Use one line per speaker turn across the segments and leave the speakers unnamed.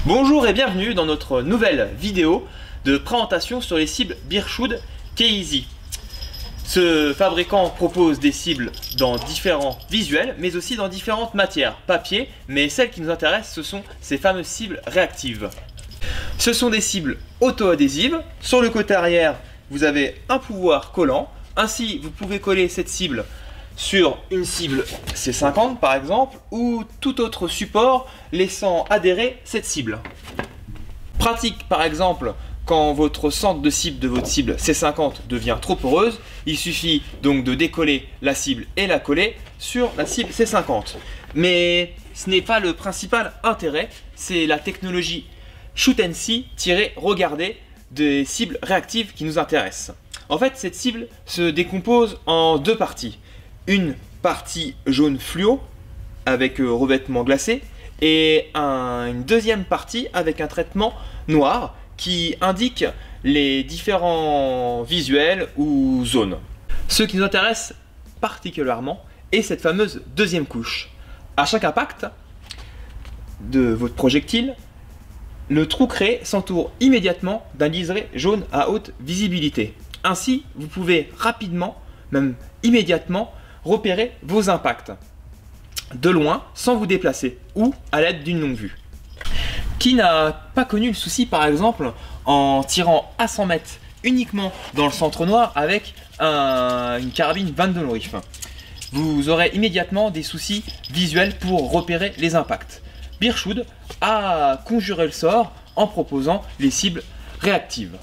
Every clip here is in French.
Bonjour et bienvenue dans notre nouvelle vidéo de présentation sur les cibles Bearshoot K-Easy. Ce fabricant propose des cibles dans différents visuels mais aussi dans différentes matières, papier, mais celles qui nous intéressent ce sont ces fameuses cibles réactives. Ce sont des cibles auto-adhésives. Sur le côté arrière, vous avez un pouvoir collant. Ainsi, vous pouvez coller cette cible sur une cible C50 par exemple, ou tout autre support laissant adhérer cette cible. Pratique par exemple quand votre centre de cible de votre cible C50 devient trop poreuse, il suffit donc de décoller la cible et la coller sur la cible C50. Mais ce n'est pas le principal intérêt, c'est la technologie Shoot and See-regarder des cibles réactives qui nous intéressent. En fait, cette cible se décompose en deux parties. Une partie jaune fluo avec revêtement glacé et une deuxième partie avec un traitement noir qui indique les différents visuels ou zones. Ce qui nous intéresse particulièrement est cette fameuse deuxième couche. À chaque impact de votre projectile, le trou créé s'entoure immédiatement d'un liseré jaune à haute visibilité. Ainsi, vous pouvez rapidement, même immédiatement, repérer vos impacts de loin sans vous déplacer ou à l'aide d'une longue vue. Qui n'a pas connu le souci par exemple en tirant à 100 mètres uniquement dans le centre noir avec une carabine Van de Loerif? Vous aurez immédiatement des soucis visuels pour repérer les impacts. Bearshoot a conjuré le sort en proposant les cibles réactives.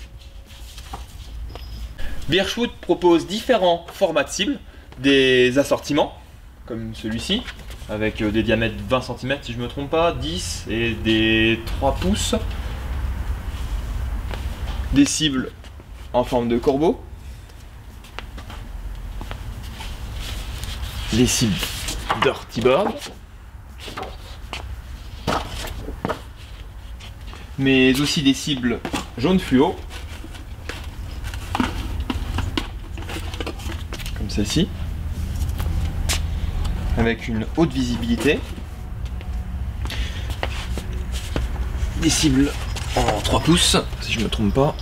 Bearshoot propose différents formats de cibles, des assortiments comme celui-ci avec des diamètres 20 cm si je ne me trompe pas, 10 et des 3 pouces, des cibles en forme de corbeau, les cibles Dirty Bird, mais aussi des cibles jaune fluo comme celle-ci avec une haute visibilité, des cibles en 3 pouces si je ne me trompe pas,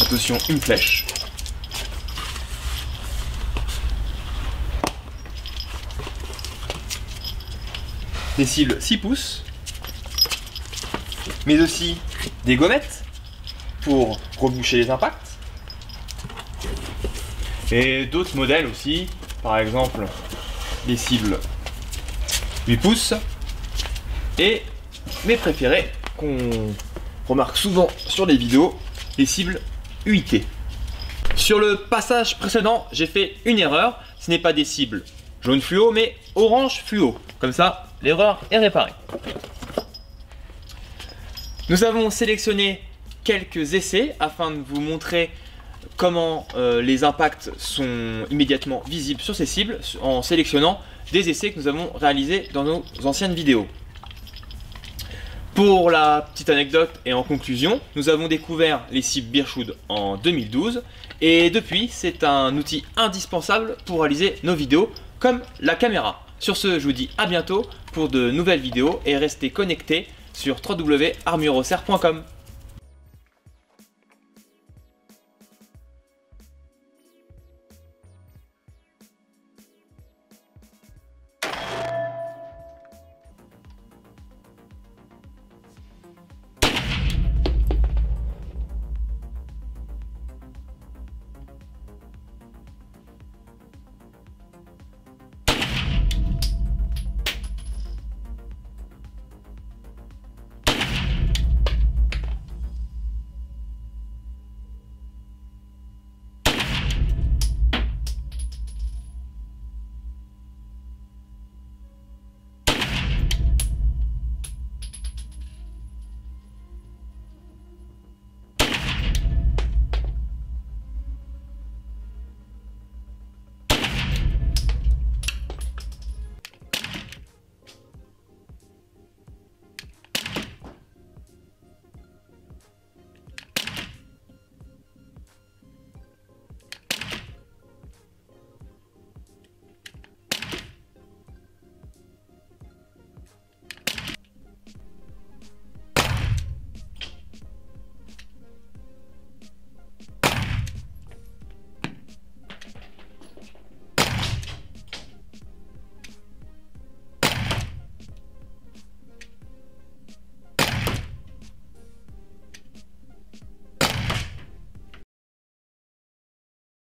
attention une flèche, des cibles 6 pouces, mais aussi des gommettes pour reboucher les impacts, et d'autres modèles aussi, par exemple des cibles 8 pouces et mes préférés qu'on remarque souvent sur les vidéos, les cibles UIT. Sur le passage précédent, j'ai fait une erreur, ce n'est pas des cibles jaune fluo mais orange fluo, comme ça l'erreur est réparée. Nous avons sélectionné quelques essais afin de vous montrer comment les impacts sont immédiatement visibles sur ces cibles en sélectionnant des essais que nous avons réalisés dans nos anciennes vidéos. Pour la petite anecdote et en conclusion, nous avons découvert les cibles Bearshoot en 2012 et depuis c'est un outil indispensable pour réaliser nos vidéos comme la caméra. Sur ce, je vous dis à bientôt pour de nouvelles vidéos et restez connectés sur www.armuroser.com.